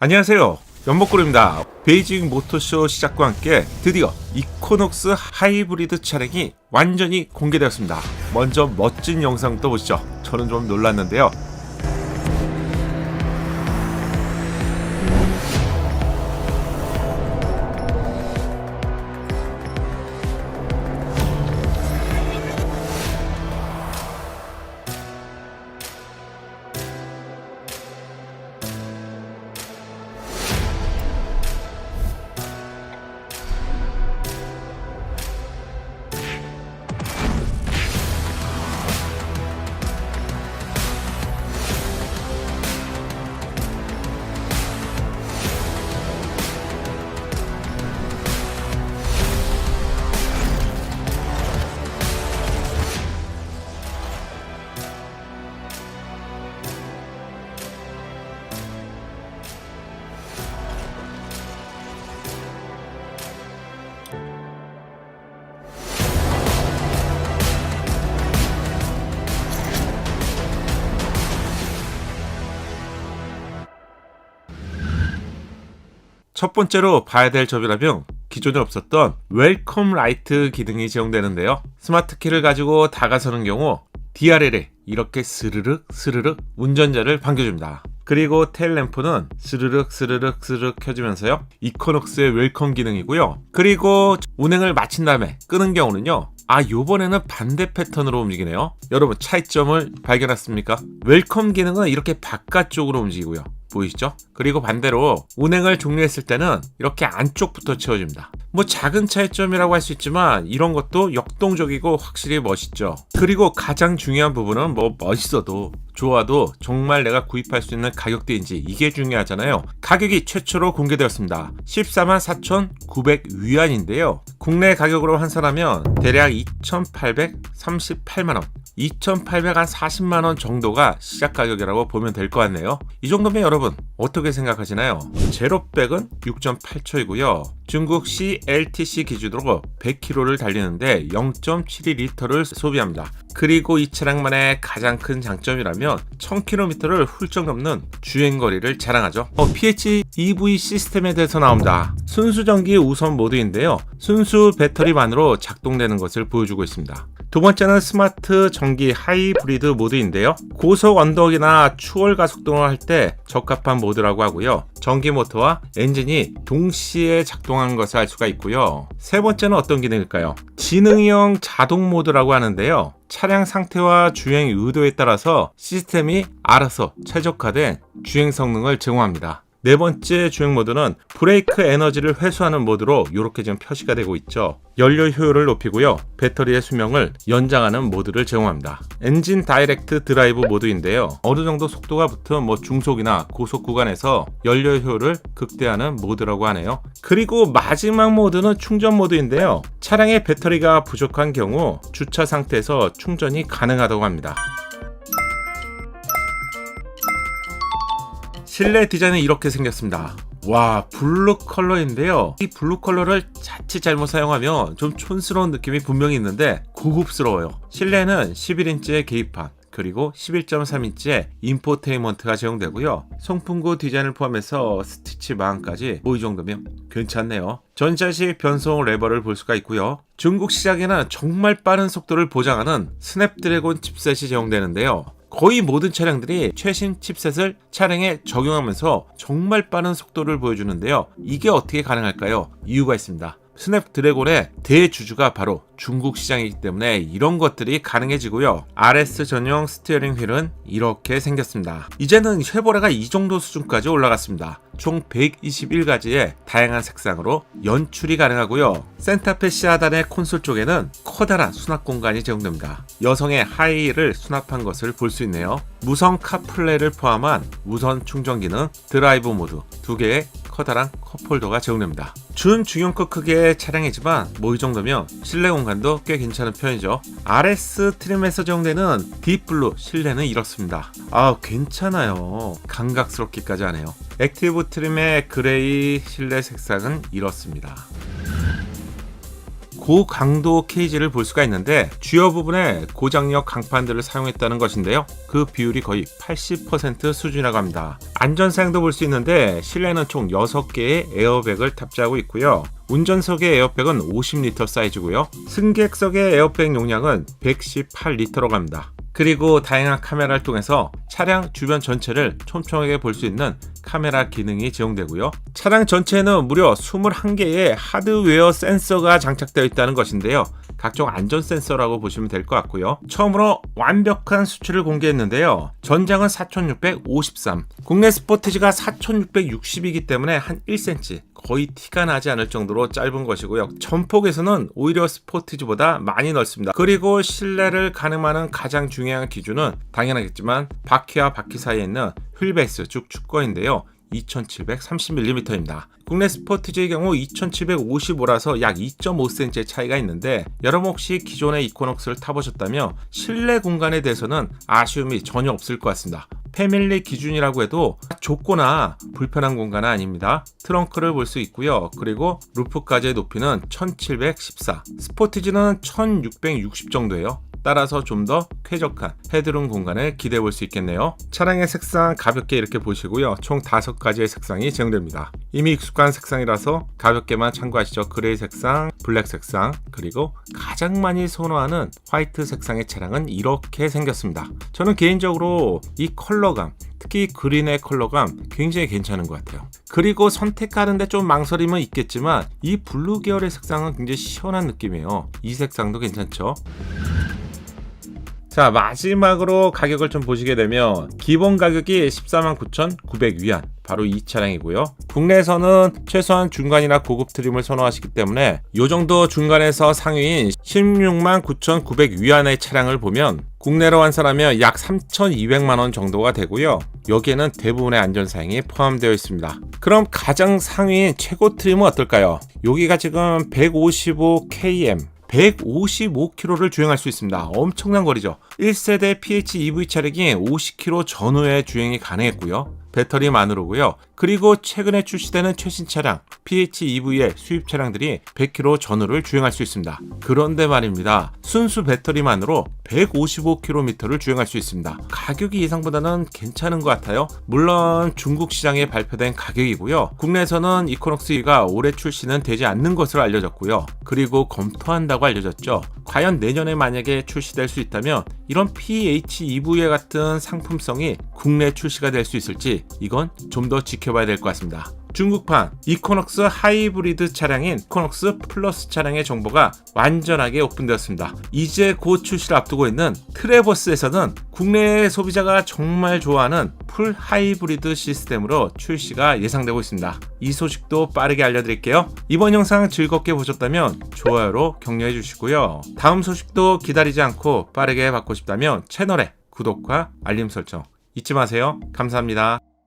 안녕하세요, 연목구름입니다. 베이징 모터쇼 시작과 함께 드디어 이코녹스 하이브리드 차량이 완전히 공개되었습니다. 먼저 멋진 영상부터 보시죠. 저는 좀 놀랐는데요. 첫 번째로 봐야 될 점이라면 기존에 없었던 웰컴 라이트 기능이 제공되는데요. 스마트 키를 가지고 다가서는 경우 DRL에 이렇게 스르륵 스르륵 운전자를 반겨줍니다. 그리고 테일 램프는 스르륵 스르륵 스르륵 켜지면서요, 이코녹스의 웰컴 기능이고요. 그리고 운행을 마친 다음에 끄는 경우는요, 요번에는 반대 패턴으로 움직이네요. 여러분, 차이점을 발견했습니까? 웰컴 기능은 이렇게 바깥쪽으로 움직이고요, 보이시죠? 그리고 반대로 운행을 종료했을 때는 이렇게 안쪽부터 채워집니다. 작은 차이점이라고 할 수 있지만 이런 것도 역동적이고 확실히 멋있죠. 그리고 가장 중요한 부분은 멋있어도 좋아도 정말 내가 구입할 수 있는 가격대인지, 이게 중요하잖아요. 가격이 최초로 공개되었습니다. 144,900위안인데요. 국내 가격으로 환산하면 대략 2,838만원, 2,840만원 정도가 시작 가격이라고 보면 될 것 같네요. 이 정도면 여러분 어떻게 생각하시나요? 제로백은 6.8초이고요. 중국 CLTC 기준으로 100km를 달리는데 0.72리터를 소비합니다. 그리고 이 차량만의 가장 큰 장점이라면 1000km를 훌쩍 넘는 주행거리를 자랑하죠. PHEV 시스템에 대해서 나옵니다. 순수 전기 우선 모드인데요. 순수 배터리만으로 작동되는 것을 보여주고 있습니다. 두 번째는 스마트 전기 하이브리드 모드인데요. 고속 언덕이나 추월 가속 등을 할 때 적합한 모드라고 하고요. 전기 모터와 엔진이 동시에 작동하는 것을 알 수가 있고요. 세 번째는 어떤 기능일까요? 지능형 자동 모드라고 하는데요. 차량 상태와 주행 의도에 따라서 시스템이 알아서 최적화된 주행 성능을 제공합니다. 네 번째 주행 모드는 브레이크 에너지를 회수하는 모드로 이렇게 지금 표시가 되고 있죠. 연료 효율을 높이고요, 배터리의 수명을 연장하는 모드를 제공합니다. 엔진 다이렉트 드라이브 모드인데요. 어느 정도 속도가 붙은 중속이나 고속 구간에서 연료 효율을 극대화하는 모드라고 하네요. 그리고 마지막 모드는 충전 모드인데요. 차량의 배터리가 부족한 경우 주차 상태에서 충전이 가능하다고 합니다. 실내 디자인은 이렇게 생겼습니다. 와, 블루 컬러인데요. 이 블루 컬러를 자칫 잘못 사용하면 좀 촌스러운 느낌이 분명히 있는데 고급스러워요. 실내는 11인치의 계기판, 그리고 11.3인치의 인포테인먼트가 제공되고요. 송풍구 디자인을 포함해서 스티치 마감까지 이 정도면 괜찮네요. 전자식 변속 레버를 볼 수가 있고요. 중국 시장에는 정말 빠른 속도를 보장하는 스냅드래곤 칩셋이 제공되는데요. 거의 모든 차량들이 최신 칩셋을 차량에 적용하면서 정말 빠른 속도를 보여주는데요. 이게 어떻게 가능할까요? 이유가 있습니다. 스냅드래곤의 대주주가 바로 중국 시장이기 때문에 이런 것들이 가능해지고요. RS 전용 스티어링 휠은 이렇게 생겼습니다. 이제는 쉐보레가 이 정도 수준까지 올라갔습니다. 총 121가지의 다양한 색상으로 연출이 가능하고요. 센타페 시하단의 콘솔 쪽에는 커다란 수납 공간이 제공됩니다. 여성의 하이힐을 수납한 것을 볼 수 있네요. 무선 카플레이를 포함한 무선 충전 기능, 드라이브 모드 2개의 커다란 컵홀더가 제공됩니다. 준 중형급 크기의 차량이지만 이 정도면 실내 공간도 꽤 괜찮은 편이죠. RS 트림에서 제공되는 딥블루 실내는 이렇습니다. 괜찮아요. 감각스럽기까지 하네요. 액티브 트림의 그레이 실내 색상은 이렇습니다. 고강도 케이지를 볼 수가 있는데 주요 부분에 고장력 강판들을 사용했다는 것인데요. 그 비율이 거의 80% 수준이라고 합니다. 안전사양도 볼 수 있는데 실내는 총 6개의 에어백을 탑재하고 있고요. 운전석의 에어백은 50리터 사이즈고요. 승객석의 에어백 용량은 118리터로 갑니다. 그리고 다양한 카메라를 통해서 차량 주변 전체를 촘촘하게 볼 수 있는 카메라 기능이 제공되고요. 차량 전체에는 무려 21개의 하드웨어 센서가 장착되어 있다는 것인데요. 각종 안전 센서라고 보시면 될 것 같고요. 처음으로 완벽한 수치를 공개했는데요. 전장은 4653, 국내 스포티지가 4660이기 때문에 한 1cm 거의 티가 나지 않을 정도로 짧은 것이고요. 전폭에서는 오히려 스포티지보다 많이 넓습니다. 그리고 실내를 가늠하는 가장 중요한 기준은 당연하겠지만 바퀴와 바퀴 사이에 있는 휠베이스 즉 축거인데요. 2730mm입니다. 국내 스포티지의 경우 2755라서 약 2.5cm의 차이가 있는데 여러분 혹시 기존의 이코녹스를 타보셨다면 실내 공간에 대해서는 아쉬움이 전혀 없을 것 같습니다. 패밀리 기준이라고 해도 좁거나 불편한 공간은 아닙니다. 트렁크를 볼 수 있고요. 그리고 루프까지의 높이는 1714, 스포티지는 1660 정도예요. 따라서 좀 더 쾌적한 헤드룸 공간을 기대해 볼 수 있겠네요. 차량의 색상 가볍게 이렇게 보시고요. 총 5가지의 색상이 제공됩니다. 이미 익숙한 색상이라서 가볍게만 참고하시죠. 그레이 색상, 블랙 색상, 그리고 가장 많이 선호하는 화이트 색상의 차량은 이렇게 생겼습니다. 저는 개인적으로 이 컬러감, 특히 그린의 컬러감 굉장히 괜찮은 것 같아요. 그리고 선택하는데 좀 망설임은 있겠지만 이 블루 계열의 색상은 굉장히 시원한 느낌이에요. 이 색상도 괜찮죠. 자, 마지막으로 가격을 좀 보시게 되면 기본 가격이 149,900위안, 바로 이 차량이고요. 국내에서는 최소한 중간이나 고급 트림을 선호하시기 때문에 이 정도 중간에서 상위인 169,900위안의 차량을 보면 국내로 환산하면 약 3,200만원 정도가 되고요. 여기에는 대부분의 안전사양이 포함되어 있습니다. 그럼 가장 상위인 최고 트림은 어떨까요? 여기가 지금 155km 155km를 주행할 수 있습니다. 엄청난 거리죠. 1세대 PHEV 차량이 50km 전후에 주행이 가능했고요. 배터리만으로고요. 그리고 최근에 출시되는 최신 차량 PHEV의 수입 차량들이 100km 전후를 주행할 수 있습니다. 그런데 말입니다. 순수 배터리만으로 155km를 주행할 수 있습니다. 가격이 예상보다는 괜찮은 것 같아요. 물론 중국 시장에 발표된 가격이고요. 국내에서는 이코녹스가 올해 출시는 되지 않는 것으로 알려졌고요. 그리고 검토한다고 알려졌죠. 과연 내년에 만약에 출시될 수 있다면 이런 PHEV 같은 상품성이 국내 출시가 될 수 있을지 이건 좀 더 지켜봐야 될 것 같습니다. 중국판 이코녹스 하이브리드 차량인 이코녹스 플러스 차량의 정보가 완전하게 오픈되었습니다. 이제 곧 출시를 앞두고 있는 트래버스에서는 국내 소비자가 정말 좋아하는 풀 하이브리드 시스템으로 출시가 예상되고 있습니다. 이 소식도 빠르게 알려드릴게요. 이번 영상 즐겁게 보셨다면 좋아요로 격려해 주시고요. 다음 소식도 기다리지 않고 빠르게 받고 싶다면 채널에 구독과 알림 설정 잊지 마세요. 감사합니다.